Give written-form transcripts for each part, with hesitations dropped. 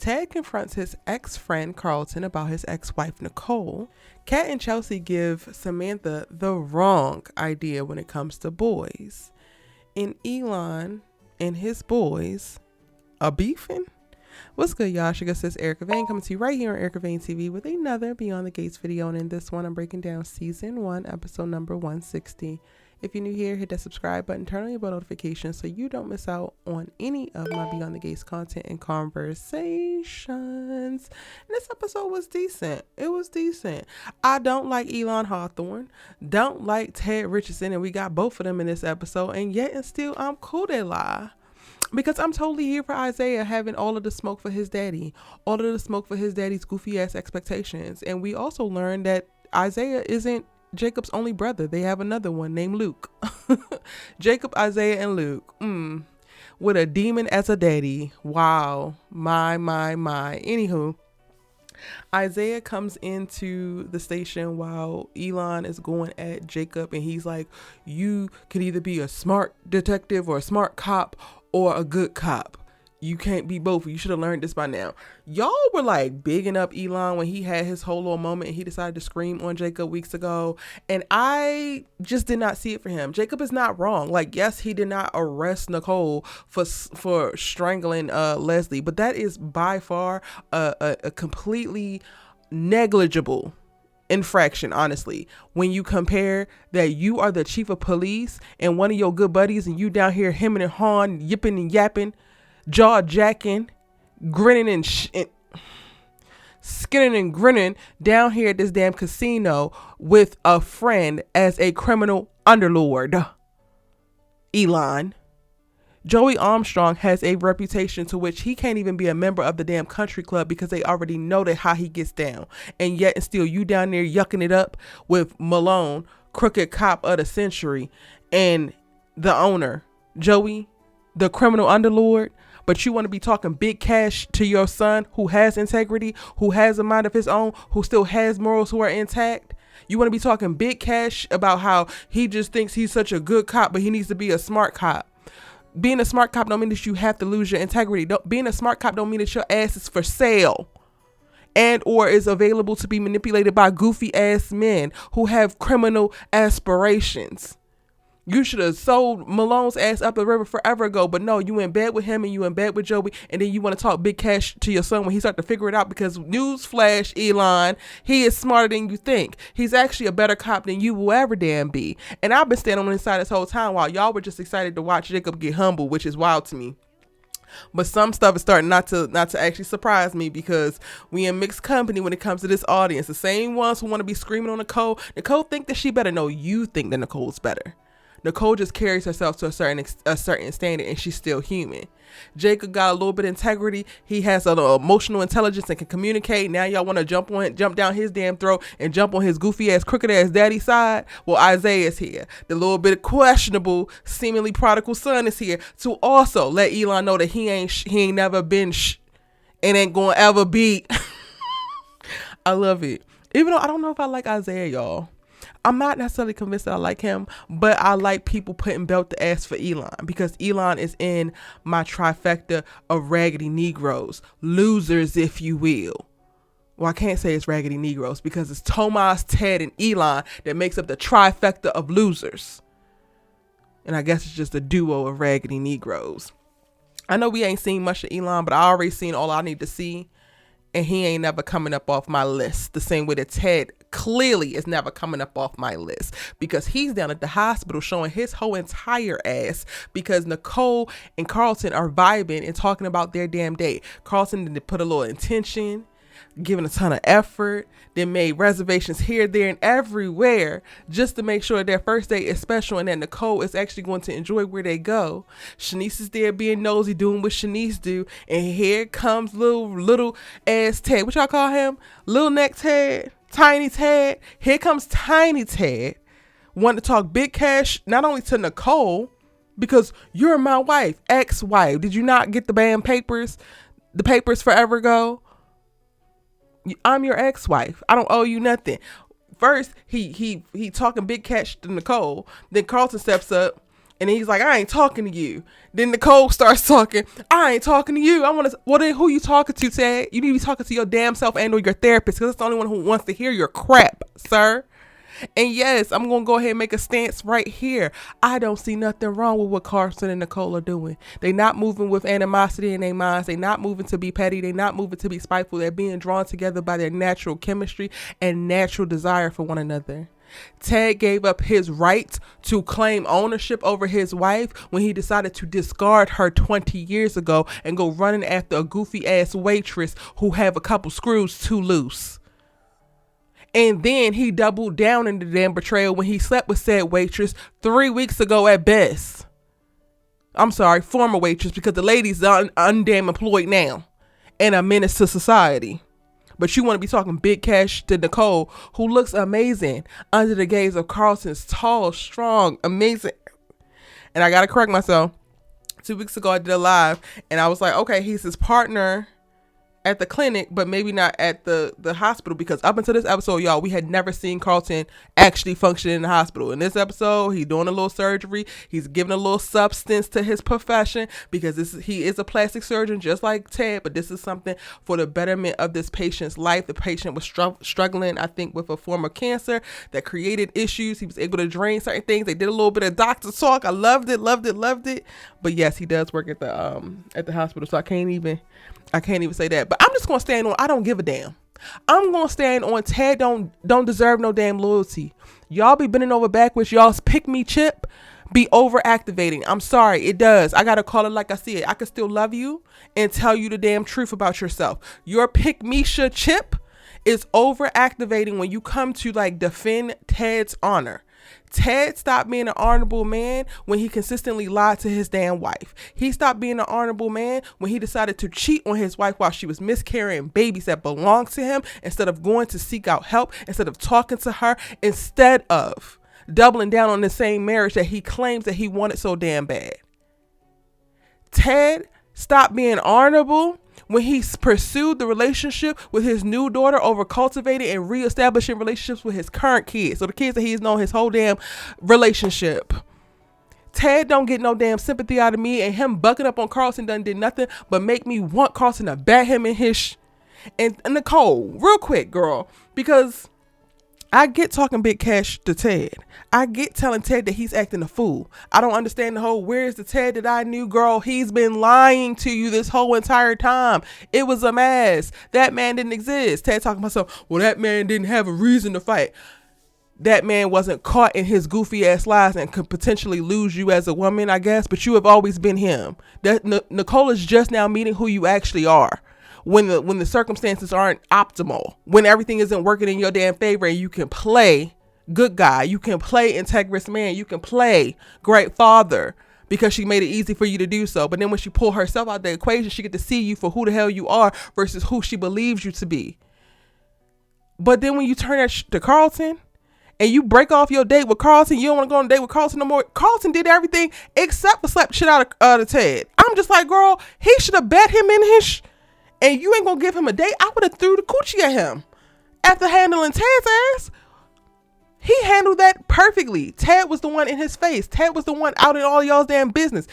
Ted confronts his ex-friend Carlton about his ex-wife Nicole. Kat and Chelsea give Samantha the wrong idea when it comes to boys. And Elon and his boys are beefing. What's good, y'all? Sugar Sis Erica Vane coming to you right here on Erica Vane TV with another Beyond the Gates video. And in this one, I'm breaking down season 1, episode number 160. If you're new here, hit that subscribe button, turn on your bell notifications so you don't miss out on any of my Beyond the Gates content and conversations. And this episode was decent. It was decent. I don't like Elon Hawthorne, don't like Ted Richardson, and we got both of them in this episode, and yet and still I'm cool they lie. Because I'm totally here for Isaiah having all of the smoke for his daddy, all of the smoke for his daddy's goofy ass expectations. And we also learned that Isaiah isn't Jacob's only brother. They have another one named Luke. Jacob, Isaiah, and Luke. With a demon as a daddy. Wow. My. Anywho, Isaiah comes into the station while Elon is going at Jacob, and he's like, you could either be a smart detective or a smart cop or a good cop. You can't be both. You should have learned this by now. Y'all were like bigging up Elon when he had his whole little moment and he decided to scream on Jacob weeks ago. And I just did not see it for him. Jacob is not wrong. Like, yes, he did not arrest Nicole for strangling Leslie, but that is by far a completely negligible infraction, honestly, when you compare that you are the chief of police and one of your good buddies and you down here hemming and hawing, yipping and yapping, jaw jacking, grinning and skinning and grinning down here at this damn casino with a friend as a criminal underlord. Elon. Joey Armstrong has a reputation to which he can't even be a member of the damn country club because they already know that how he gets down. And yet and still you down there yucking it up with Malone, crooked cop of the century, and the owner, Joey, the criminal underlord. But you want to be talking big cash to your son who has integrity, who has a mind of his own, who still has morals who are intact. You want to be talking big cash about how he just thinks he's such a good cop, but he needs to be a smart cop. Being a smart cop don't mean that you have to lose your integrity. Being a smart cop don't mean that your ass is for sale and or is available to be manipulated by goofy ass men who have criminal aspirations. You should have sold Malone's ass up the river forever ago, but no, you in bed with him and you in bed with Joey, and then you want to talk big cash to your son when he start to figure it out, because newsflash, Elon, he is smarter than you think. He's actually a better cop than you will ever damn be. And I've been standing on the side this whole time while y'all were just excited to watch Jacob get humble, which is wild to me. But some stuff is starting not to actually surprise me, because we in mixed company when it comes to this audience. The same ones who want to be screaming on Nicole think that she better. No, you think that Nicole's better. Nicole just carries herself to a certain standard, and she's still human. Jacob got a little bit of integrity. He has an emotional intelligence and can communicate. Now y'all want to jump down his damn throat and jump on his goofy ass, crooked ass daddy side. Well, Isaiah's here. The little bit questionable, seemingly prodigal son is here to also let Elon know that he ain't never been and ain't gonna ever be. I love it. Even though I don't know if I like Isaiah, y'all. I'm not necessarily convinced that I like him, but I like people putting belt to ass for Elon, because Elon is in my trifecta of raggedy Negroes, losers, if you will. Well, I can't say it's raggedy Negroes because it's Tomas, Ted, and Elon that makes up the trifecta of losers. And I guess it's just a duo of raggedy Negroes. I know we ain't seen much of Elon, but I already seen all I need to see. And he ain't never coming up off my list the same way that Ted clearly is never coming up off my list, because he's down at the hospital showing his whole entire ass because Nicole and Carlton are vibing and talking about their damn date. Carlton did put a little intention, giving a ton of effort, then made reservations here, there, and everywhere just to make sure their first date is special and that Nicole is actually going to enjoy where they go. Shanice is there being nosy, doing what Shanice do, and here comes little ass Ted. What y'all call him? Little neck Ted? Tiny Ted? Here comes Tiny Ted, wanting to talk big cash not only to Nicole, because you're my wife, ex-wife. Did you not get the damn papers? The papers forever ago? I'm your ex-wife. I don't owe you nothing. First, he talking big cash to Nicole. Then Carlton steps up And then he's like, I ain't talking to you. Then Nicole starts talking. I ain't talking to you. Well, then who you talking to, Ted? You need to be talking to your damn self and or your therapist, because that's the only one who wants to hear your crap, sir. And yes, I'm going to go ahead and make a stance right here. I don't see nothing wrong with what Carlton and Nicole are doing. They not moving with animosity in their minds. They not moving to be petty. They not moving to be spiteful. They're being drawn together by their natural chemistry and natural desire for one another. Ted gave up his right to claim ownership over his wife when he decided to discard her 20 years ago and go running after a goofy ass waitress who have a couple screws too loose. And then he doubled down in the damn betrayal when he slept with said waitress 3 weeks ago at best. I'm sorry, former waitress, because the lady's undamn employed now and a menace to society. But you want to be talking big cash to Nicole, who looks amazing under the gaze of Carlton's tall, strong, amazing. And I got to correct myself. 2 weeks ago, I did a live and I was like, okay, he's his partner at the clinic, but maybe not at the hospital, because up until this episode, y'all, we had never seen Carlton actually function in the hospital. In this episode, he's doing a little surgery. He's giving a little substance to his profession, because he is a plastic surgeon just like Ted, but this is something for the betterment of this patient's life. The patient was struggling, I think, with a form of cancer that created issues. He was able to drain certain things. They did a little bit of doctor talk. I loved it. But yes, he does work at the hospital, so I can't even say that. But I'm just gonna stand on, I don't give a damn. I'm gonna stand on Ted don't deserve no damn loyalty. Y'all be bending over backwards. Y'all's pick me chip be over activating. I'm sorry, it does. I gotta call it like I see it. I can still love you and tell you the damn truth about yourself. Your pick me chip is over activating when you come to like defend Ted's honor. Ted stopped being an honorable man when he consistently lied to his damn wife. He stopped being an honorable man when he decided to cheat on his wife while she was miscarrying babies that belonged to him, instead of going to seek out help, instead of talking to her, instead of doubling down on the same marriage that he claims that he wanted so damn bad. Ted stopped being honorable when he pursued the relationship with his new daughter over cultivating and reestablishing relationships with his current kids. So the kids that he's known his whole damn relationship. Ted don't get no damn sympathy out of me, and him bucking up on Carlton done did nothing but make me want Carlton to bat him in his and Nicole, real quick, girl, because I get talking big cash to Ted. I get telling Ted that he's acting a fool. I don't understand the whole, where's the Ted that I knew? Girl, he's been lying to you this whole entire time. It was a mess. That man didn't exist. Ted talking about something, well, that man didn't have a reason to fight. That man wasn't caught in his goofy ass lies and could potentially lose you as a woman, I guess. But you have always been him. That Nicole is just now meeting who you actually are. When the circumstances aren't optimal, when everything isn't working in your damn favor, and you can play good guy, you can play integrous man, you can play great father, because she made it easy for you to do so. But then when she pull herself out the equation, she get to see you for who the hell you are versus who she believes you to be. But then when you turn that to Carlton and you break off your date with Carlton, you don't want to go on a date with Carlton no more. Carlton did everything except for slap shit out of Ted. I'm just like, girl, he should have bet him in his and you ain't gonna give him a date. I would have threw the coochie at him after handling Ted's ass. He handled that perfectly. Ted was the one in his face. Ted was the one out in all y'all's damn business.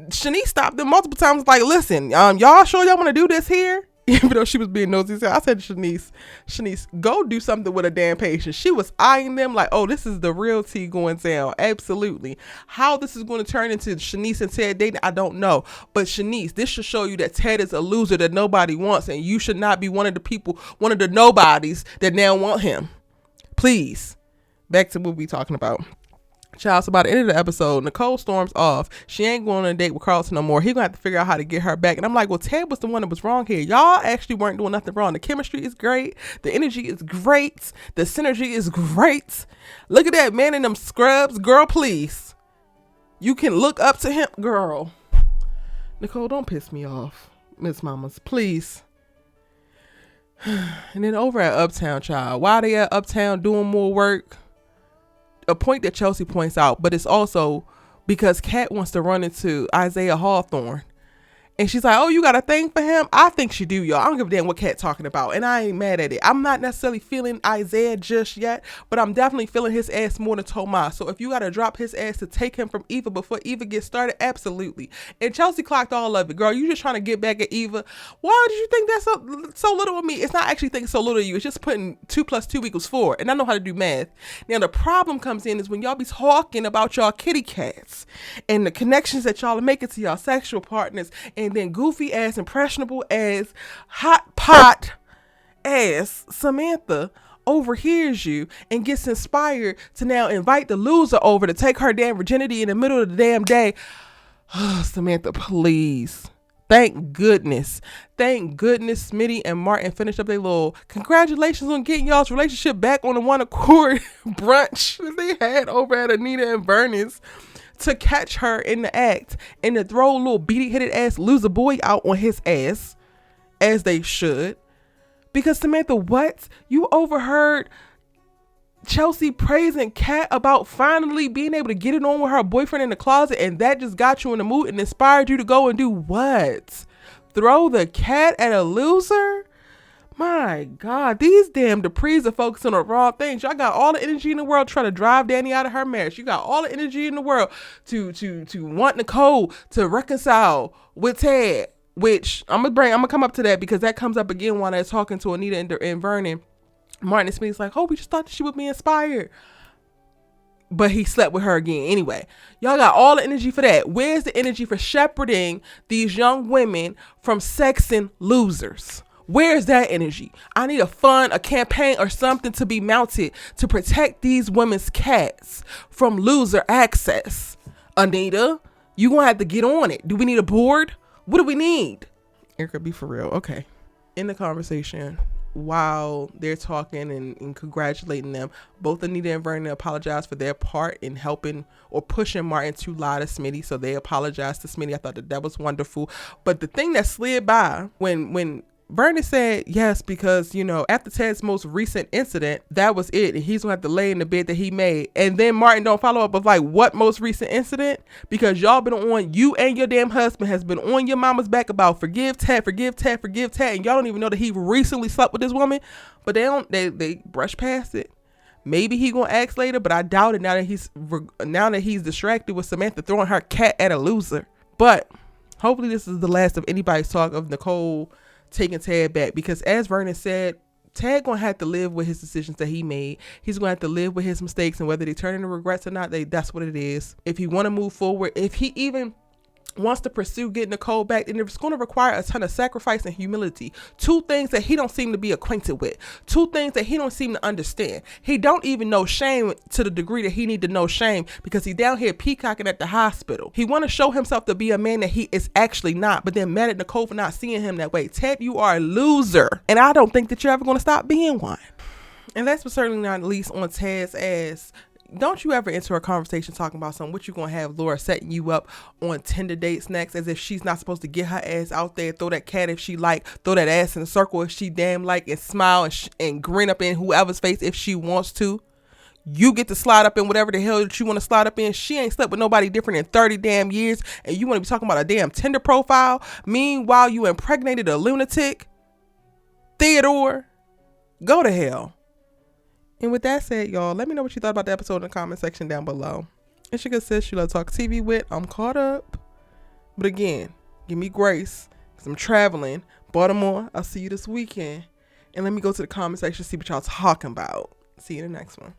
Shanice stopped them multiple times like, listen, y'all sure y'all want to do this here? Even though she was being nosy. I said to Shanice, go do something with a damn patient. She was eyeing them like, oh, this is the real tea going down. Absolutely. How this is going to turn into Shanice and Ted dating, I don't know. But Shanice, this should show you that Ted is a loser that nobody wants, and you should not be one of the people, one of the nobodies that now want him. Please. Back to what we talking about. Child, so by the end of the episode, Nicole storms off. She ain't going on a date with Carlton no more. He gonna have to figure out how to get her back. And I'm like, well, Ted was the one that was wrong here. Y'all actually weren't doing nothing wrong. The chemistry is great. The energy is great. The synergy is great. Look at that man in them scrubs. Girl, please. You can look up to him. Girl. Nicole, don't piss me off. Miss Mamas, please. And then over at Uptown, child. Why they at Uptown doing more work? A point that Chelsea points out, but it's also because Kat wants to run into Isaiah Hawthorne, And she's like, oh, you got a thing for him? I think she do, y'all. I don't give a damn what Kat talking about. And I ain't mad at it. I'm not necessarily feeling Isaiah just yet, but I'm definitely feeling his ass more than Tomas. So if you got to drop his ass to take him from Eva before Eva gets started, absolutely. And Chelsea clocked all of it. Girl, you just trying to get back at Eva. Why did you think that's so little of me? It's not actually thinking so little of you. It's just putting 2 + 2 = 4. And I know how to do math. Now, the problem comes in is when y'all be talking about y'all kitty cats and the connections that y'all are making to y'all sexual partners, and then goofy ass, impressionable ass, hot pot ass Samantha overhears you and gets inspired to now invite the loser over to take her damn virginity in the middle of the damn day. Samantha, please. Thank goodness Smitty and Martin finished up their little congratulations on getting y'all's relationship back on the one accord brunch that they had over at Anita and Vernon's, to catch her in the act and to throw a little beady-headed ass loser boy out on his ass, as they should. Because Samantha, what? You overheard Chelsea praising Kat about finally being able to get it on with her boyfriend in the closet, and that just got you in the mood and inspired you to go and do what? Throw the cat at a loser? My God, these damn Duprees are focusing on the wrong things. Y'all got all the energy in the world trying to drive Dani out of her marriage. You got all the energy in the world to want Nicole to reconcile with Ted, which I'm gonna come up to that because that comes up again while they're talking to Anita and Vernon. Martin and Smith's like, oh, we just thought that she would be inspired. But he slept with her again. Anyway, y'all got all the energy for that. Where's the energy for shepherding these young women from sexing losers? Where's that energy? I need a campaign or something to be mounted to protect these women's cats from loser access. Anita, you gonna have to get on it. Do we need a board? What do we need? Erica, be for real. Okay. In the conversation, while they're talking and congratulating them, both Anita and Vernon apologize for their part in helping or pushing Martin to lie to Smitty. So they apologized to Smitty. I thought that was wonderful. But the thing that slid by when Vernon said yes, because, after Ted's most recent incident, that was it. And he's going to have to lay in the bed that he made. And then Martin don't follow up with what most recent incident? Because y'all been on, you and your damn husband has been on your mama's back about forgive Ted. And y'all don't even know that he recently slept with this woman. But they brush past it. Maybe he going to ask later, but I doubt it now that he's distracted with Samantha throwing her cat at a loser. But hopefully this is the last of anybody's talk of Nicole taking Ted back, because as Vernon said, Ted gonna have to live with his decisions that he made. He's gonna have to live with his mistakes, and whether they turn into regrets or not, that's what it is. If he want to move forward, if he even wants to pursue getting Nicole back, then it's going to require a ton of sacrifice and humility. 2 things that he don't seem to be acquainted with. 2 things that he don't seem to understand. He don't even know shame to the degree that he need to know shame, because he down here peacocking at the hospital. He want to show himself to be a man that he is actually not, but then mad at Nicole for not seeing him that way. Ted, you are a loser, and I don't think that you're ever going to stop being one. And last but certainly not least, on Ted's ass, don't you ever enter a conversation talking about something, what you gonna have Laura setting you up on Tinder dates next, as if she's not supposed to get her ass out there, throw that cat if she like, throw that ass in a circle if she damn like, and smile and grin up in whoever's face if she wants to. You get to slide up in whatever the hell that you want to slide up in. She ain't slept with nobody different in 30 damn years, and you want to be talking about a damn Tinder profile. Meanwhile, you impregnated a lunatic. Theodore, go to hell. And with that said, y'all, let me know what you thought about the episode in the comment section down below. It's your good sis, you love Talk TV with. I'm caught up. But again, give me grace, because I'm traveling. Baltimore, I'll see you this weekend. And let me go to the comment section, see what y'all talking about. See you in the next one.